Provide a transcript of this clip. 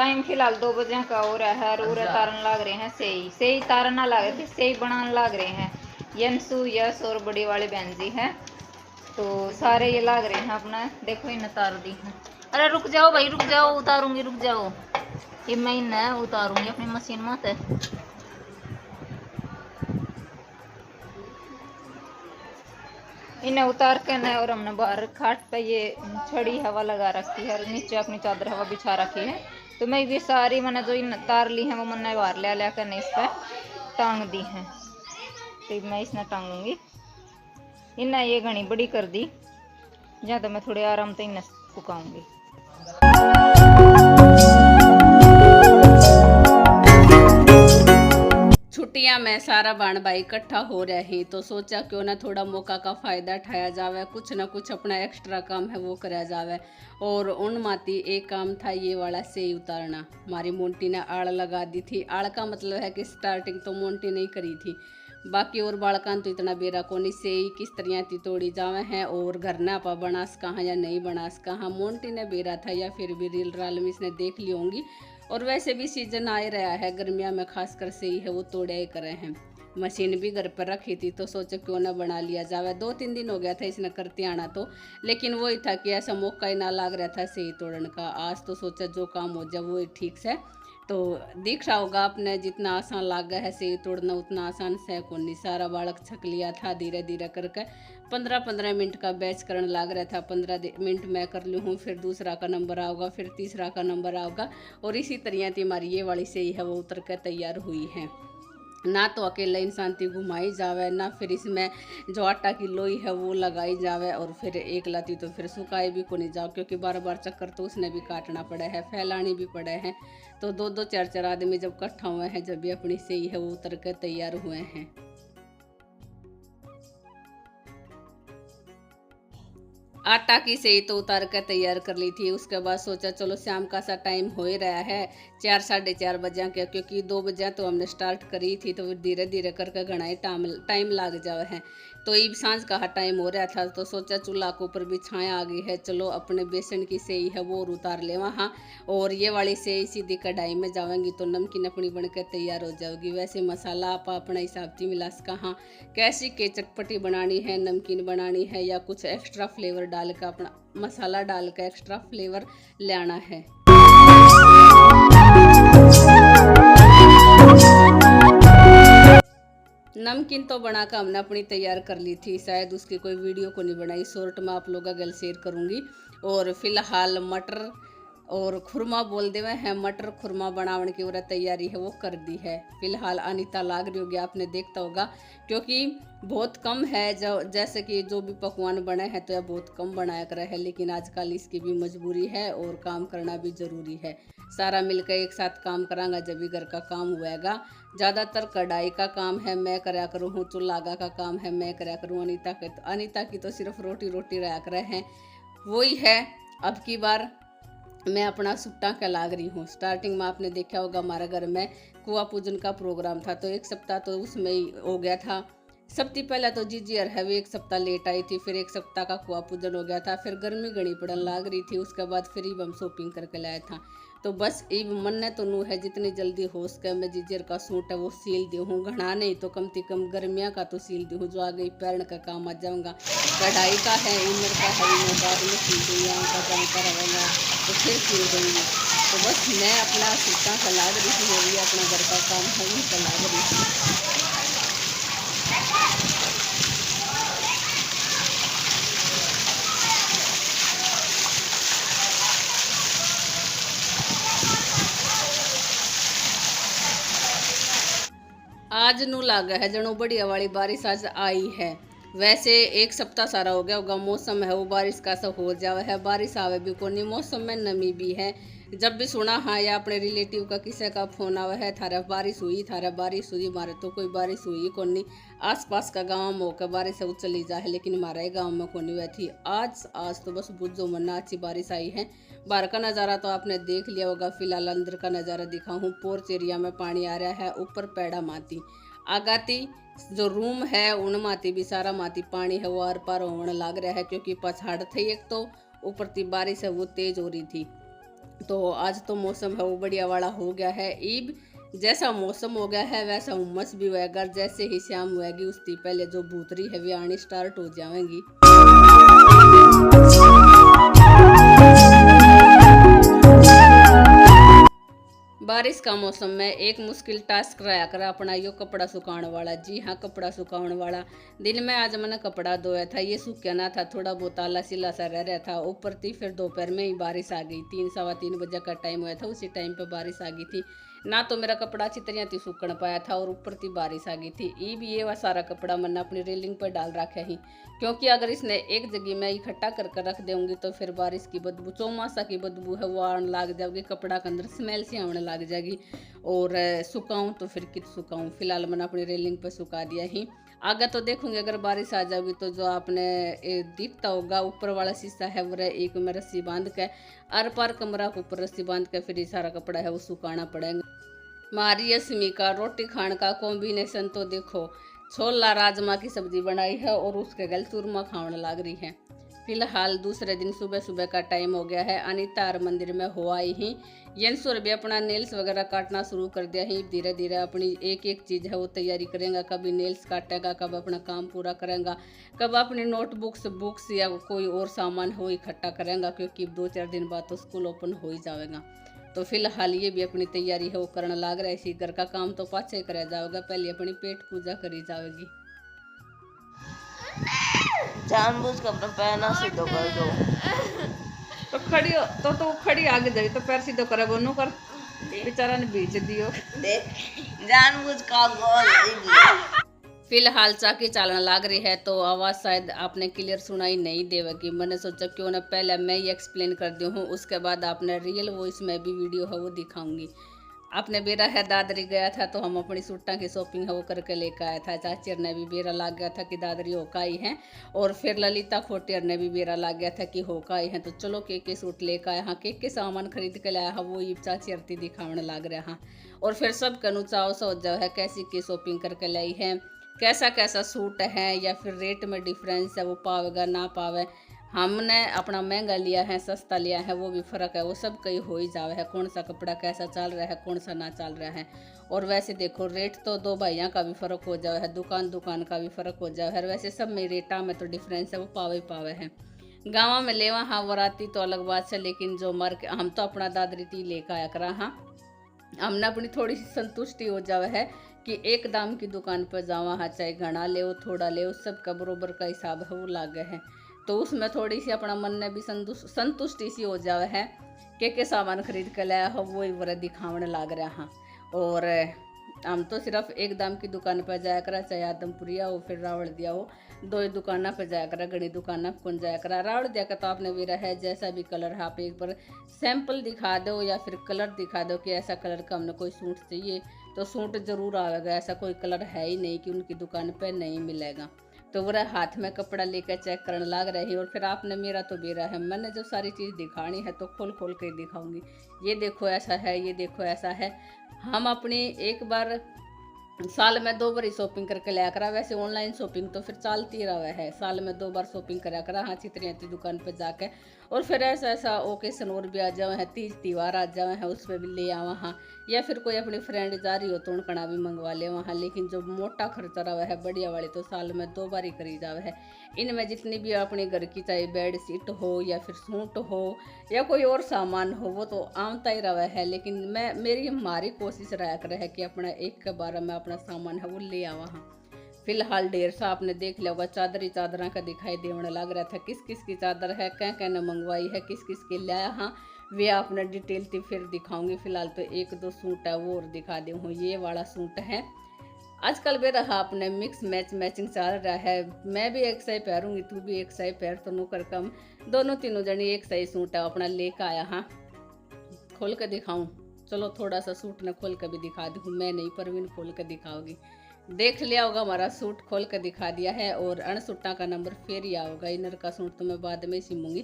Time फिलहाल 2 बजे का हो रहा है और तारन लाग रहे हैं सही तारना लाग रहे थे सही बनाने लाग रहे हैं। यंसु यश और बड़ी वाली बहन जी है तो सारे ये लाग रहे हैं अपना। देखो इन तार दी है। अरे रुक जाओ भाई रुक जाओ उतारूंगी रुक जाओ। ये मैं इन्हें उतारूंगी अपनी मशीन में से। इन्हें उतार के न और हमने बाहर खाट पे ये छड़ी हवा लगा रखी है और नीचे अपनी चादर हवा बिछा रखी है। तो मैं ये सारी मैंने जो इन तार ली है वो मैंने बाहर ले कर इस पर टांग दी है। तो मैं इसने टांगूंगी। इन्हें ये घनी बड़ी कर दी जहाँ तो मैं थोड़े आराम से इन्हें सुखाऊंगी। छुट्टियां में सारा बाण भाई इकट्ठा हो रहे तो सोचा क्यों ना थोड़ा मौका का फायदा उठाया जावे, कुछ ना कुछ अपना एक्स्ट्रा काम है वो कराया जावे। और उन माती एक काम था ये वाला सेई उतारना। हमारी मोंटी ने आड़ लगा दी थी। आड़ का मतलब है कि स्टार्टिंग तो मोंटी नहीं करी थी, बाकी और बालकान तो इतना बेरा कोनी सेई किस तरह ती तोड़ी जावे हैं और घर ना पा बनास कहाँ या नहीं बनास कहाँ मोंटी ने बेरा था या फिर भी रील राल में इसने देख ली होंगी। और वैसे भी सीजन आ रहा है गर्मिया में खासकर से ही है वो तोड़े ही करे हैं। मशीन भी घर पर रखी थी तो सोचा क्यों ना बना लिया जावे। 2-3 दिन हो गया था इसने करते आना तो, लेकिन वही था कि ऐसा मौका ही ना लग रहा था सही तोड़ने का। आज तो सोचा जो काम हो जाए वो ठीक से। तो दिख रहा होगा आपने जितना आसान लगा है सही तोड़ना उतना आसान से को नहीं। सारा बालक छक लिया था धीरे धीरे करके। 15-15 मिनट का बैच करने लग रहा था। 15 मिनट मैं कर लूँ हूँ, फिर दूसरा का नंबर आओगा, फिर तीसरा का नंबर आओगा और इसी तरह थी हमारी ये वाली सही है वो उतर कर तैयार हुई है। ना तो अकेला इंसान ती घुमाई जावे ना फिर इसमें जो आटा की लोई है वो लगाई जावे और फिर एक लाती तो फिर सुखाई भी को नहीं जाओ क्योंकि बार बार चक्कर तो उसने भी काटना पड़ा है फैलानी भी पड़े हैं। तो 2-2 4-4 आदमी जब इकट्ठा हुए हैं जब भी अपनी सही है वो उतर कर तैयार हुए हैं। आटा की सही तो उतार कर तैयार कर ली थी। उसके बाद सोचा चलो शाम का सा टाइम हो ही रहा है 4-4:30 बजे के, क्योंकि 2 बजे तो हमने स्टार्ट करी थी तो धीरे धीरे करके घना ही टाइम लग जावे है। तो ये सांझ का टाइम हो रहा था तो सोचा चूल्हा के ऊपर भी छाया आ गई है, चलो अपने बेसन की सेई है वो उतार ले वहाँ और ये वाली सेई सीधी कढ़ाई में जाएंगी तो नमकीन अपनी बनकर तैयार हो जाएगी। वैसे मसाला आप अपना हिसाब से मिला कहाँ कैसी के चटपटी बनानी है नमकीन बनानी है या कुछ एक्स्ट्रा फ्लेवर डाल कर अपना मसाला डाल कर एक्स्ट्रा फ्लेवर लाना है। नमकीन तो बनाकर हमने अपनी तैयार कर ली थी, शायद उसकी कोई वीडियो को नहीं बनाई, शॉर्ट में आप लोगों का शेयर करूंगी। और फिलहाल मटर और खुरमा बोल दे हैं, मटर खुरमा बनाने की पूरा तैयारी है वो कर दी है। फिलहाल अनीता लाग रही होगी आपने देखता होगा क्योंकि बहुत कम है जो जैसे कि जो भी पकवान बने हैं तो यह बहुत कम बनाया कर है, लेकिन आजकल इसकी भी मजबूरी है और काम करना भी जरूरी है। सारा मिलकर एक साथ काम करांगा जब भी घर का काम हुएगा। ज़्यादातर कढ़ाई का काम है मैं कराया करूँ हूँ, चूल्हा का काम है मैं कराया करूँ। अनीता की तो सिर्फ रोटी रहा कर हैं वही है। अब की बार मैं अपना सुट्टा का लाग रही हूँ। स्टार्टिंग में आपने देखा होगा हमारे घर में कुआ पूजन का प्रोग्राम था तो 1 सप्ताह तो उसमें ही हो गया था। सबसे पहले तो जीजी और है वो 1 सप्ताह लेट आई थी, फिर 1 सप्ताह का कुआ पूजन हो गया था, फिर गर्मी घनी पड़न लाग रही थी, उसके बाद फिर हम शॉपिंग करके लाया था। तो बस ये मन ने तो नू है जितनी जल्दी हो सके मैं जीजर का सूट है वो सील दी हूँ, घना नहीं तो कम से कम गर्मिया का तो सील दी हूँ जो आगे पैरण का काम आ जाऊँगा। कढ़ाई का है इनर का है बाद में सील दूँगी का जानता रहेगा तो फिर सील दूँगी। तो बस मैं अपना सूटा का लाग रही थी, वो भी अपना घर का काम है उनका लाग रही थी। आज नू लागा है जनो बढ़िया वाली बारिश आज आई है। वैसे 1 सप्ताह सारा हो गया होगा मौसम है वो बारिश का सा हो जावे है, बारिश आवे भी को नहीं, मौसम में नमी भी है। जब भी सुना हाँ या अपने रिलेटिव का किसी का फोन आवा है थारा बारिश हुई हमारे तो कोई बारिश हुई को नहीं। आसपास का गाँव में होकर बारिश है वो चली जाए लेकिन हमारे गाँव में को नहीं हुई थी। आज तो बस बुझो मना अच्छी बारिश आई है। बाहर का नज़ारा तो आपने देख लिया होगा, फिलहाल अंदर का नज़ारा दिखा हूँ। पोर्च एरिया में पानी आ रहा है, ऊपर पैड़ा माती आगाती जो रूम है उन माती भी सारा माती पानी है वो आर पार होने लग रहा है क्योंकि पछाड़ थी एक तो ऊपर ती बारिश है वो तेज हो रही थी। तो आज तो मौसम है वो बढ़िया वाला हो गया है। ईब जैसा मौसम हो गया है वैसा उमस भी होएगा। जैसे ही शाम होएगी उसकी पहले जो भूतरी है वे आनी स्टार्ट हो जाएंगी। बारिश का मौसम में एक मुश्किल टास्क रहा कर अपना यो कपड़ा सुखाने वाला। जी हाँ, कपड़ा सुखाने वाला। दिन में आज मैंने कपड़ा धोया था, ये सूखा ना था, थोड़ा बहुत आला सिला सा रह रहा था ऊपर थी। फिर दोपहर में ही बारिश आ गई, 3 सवा 3 बजे का टाइम हुआ था, उसी टाइम पे बारिश आ गई थी ना। तो मेरा कपड़ा अच्छी तरह थी सूखन पाया था और ऊपर थी बारिश आ गई थी। ये भी ये वह सारा कपड़ा मैंने अपनी रेलिंग पर डाल रखा ही, क्योंकि अगर इसने एक जगह में इकट्ठा करके रख दूंगी तो फिर बारिश की बदबू, चौमासा की बदबू है वो आने लग जाएगी, कपड़ा के अंदर स्मेल सी आने लग जाएगी। और सुखाऊं तो फिर कित सुखाऊं। फिलहाल मैंने अपनी रेलिंग पर सुखा दिया ही। आगे तो देखूंगी अगर बारिश आ जाएगी तो जो आपने दिखता होगा ऊपर वाला शीशा है वो एक में रस्सी बांध के अर पार कमरा के ऊपर रस्सी बांध के फिर ये सारा कपड़ा है वो सुखाना पड़ेगा। मारी यस्मी का रोटी खाने का कॉम्बिनेशन तो देखो, छोला राजमा की सब्जी बनाई है और उसके गल चूरमा खाने लग रही है। फिलहाल दूसरे दिन सुबह सुबह का टाइम हो गया है। अनीता मंदिर में हो आई ही। यंसुर भी अपना नेल्स वगैरह काटना शुरू कर दिया ही। धीरे धीरे अपनी एक एक चीज़ है वो तैयारी करेगा, कभी नेल्स काटेगा, कब अपना काम पूरा करेगा, कब अपनी नोटबुक्स बुक्स या कोई और सामान हो इकट्ठा करेगा, क्योंकि 2-4 दिन बाद तो स्कूल ओपन हो ही जाएगा। तो फिलहाल ये भी अपनी तैयारी है वो करने लग रहा है। इसी घर का काम तो पाछे कराया जाएगा, पहले अपनी पेट पूजा करी जाएगी। जानबूझ कर अपना पैर ना सीधो कर दो। तो खड़ी हो तो खड़ी आगे जाए तो पैर सीधो करे बोनो कर, बेचारा ने बेच दियो। देख जानबूझ का गोल। फिलहाल चाकी चालन लग रही है तो आवाज़ शायद आपने क्लियर सुनाई नहीं देगी। मैंने सोचा क्यों ना पहले मैं ही एक्सप्लेन कर दी हूँ, उसके बाद आपने रियल वॉइस में भी वीडियो है वो दिखाऊंगी। आपने बेरा है दादरी गया था तो हम अपनी सूटा की शॉपिंग है वो करके लेकर आया था। चाचर ने भी बेरा लग गया था कि दादरी होका आई है, और फिर ललिता खोटियर ने भी बेरा लग गया था कि होका आई है। तो चलो के सूट लेकर आया हाँ, के सामान खरीद के लाया हाँ, वो ये चाची दिखाने लग रहा हाँ। और फिर सब कनु चाव सोच जाओ है कैसी की शॉपिंग करके लाई है, कैसा कैसा सूट है या फिर रेट में डिफरेंस है वो पावेगा ना पावे। हमने अपना महंगा लिया है सस्ता लिया है वो भी फ़र्क है, वो सब कहीं हो ही जावे है, कौन सा कपड़ा कैसा चल रहा है कौन सा ना चल रहा है। और वैसे देखो रेट तो दो भाइयों का भी फ़र्क हो जाए है, दुकान का भी फ़र्क हो जाए है। वैसे सब में रेटा में तो डिफरेंस है वो पावे है। गाँव में लेवा हाँ वराती तो अलग बात है, लेकिन जो मार्केट हम तो अपना दादरी ती लेकर आया करा हाँ। हमने अपनी थोड़ी सी संतुष्टि हो जावे है कि एक दाम की दुकान पर जावा हाँ, चाहे घना ले थोड़ा ले सब का बरोबर का हिसाब है वो लागे है। तो उसमें थोड़ी सी अपना मन ने भी संतुष्टि सी हो जावे है के सामान खरीद कर लाया हो वो ही दिखावने लग रहा हाँ। और हम तो सिर्फ एक दाम की दुकान पर जाया करा, चाहे आदमपुरिया हो फिर रावड़ दिया हो, दो ही दुकाना पर जाया करा, घनी दुकाना पर कौन जाया करा। रावड़ दिया का तो आपने मेरा है जैसा भी कलर है आप एक बार सैंपल दिखा दो या फिर कलर दिखा दो कि ऐसा कलर का हमने कोई सूट चाहिए तो सूट जरूर आएगा। ऐसा कोई कलर है ही नहीं कि उनकी दुकान पर नहीं मिलेगा। तो वो हाथ में कपड़ा लेकर चेक करने लग रही और फिर आपने मेरा तो बेरा है, मैंने जो सारी चीज़ दिखानी है तो खोल खोल के दिखाऊंगी। ये देखो ऐसा है, ये देखो ऐसा है। हम अपनी एक बार साल में 2 बार ही शॉपिंग करके लिया करा। वैसे ऑनलाइन शॉपिंग तो फिर चलती रहा है, साल में 2 बार शॉपिंग करा करा हाँ, चित्रियाँ दुकान पर जाके। और फिर ऐसा ओकेशन और भी आ जाए हैं, तीज त्यौहार आ जाए हैं उस पर भी ले आवा हाँ, या फिर कोई अपनी फ्रेंड जा रही हो तो उनका भी मंगवा ले वहाँ। लेकिन जो मोटा खर्चा रहा है बढ़िया वाली तो साल में 2 बार ही करी जावे है। इनमें जितनी भी अपने घर की चाहे बेड शीट हो या फिर सूट हो या कोई और सामान हो वो तो आमता ही रहा है। लेकिन मेरी हमारी कोशिश रहा कर है कि अपना एक के बारे में अपना सामान है वो ले आवा हाँ। फिलहाल ढेर सा आपने देख लिया होगा चादरा का दिखाई देने लग रहा था, किस किस की चादर है क्या ने मंगवाई है किस किस के लाया हाँ, वे आपने डिटेल थी फिर दिखाऊंगी। फिलहाल तो 1-2 सूट है वो और दिखा दी हूँ। ये वाला सूट है आजकल भी रहा अपने मिक्स मैचिंग चल रहा है, मैं भी एक सही पहरूंगी तू भी एक सही पहर तो नौकर कम दोनों तीनों जनी एक सही सूट है अपना लेकर आया हाँ। खोल कर दिखाऊं, चलो थोड़ा सा सूट ने खोल कर भी दिखा दूँ, मैं नहीं परवीन खोल कर दिखाओगी। देख लिया होगा हमारा सूट खोल कर दिखा दिया है और अण सूटा का नंबर फिर ही आओगा। इनर का सूट तो मैं बाद में सिमूंगी,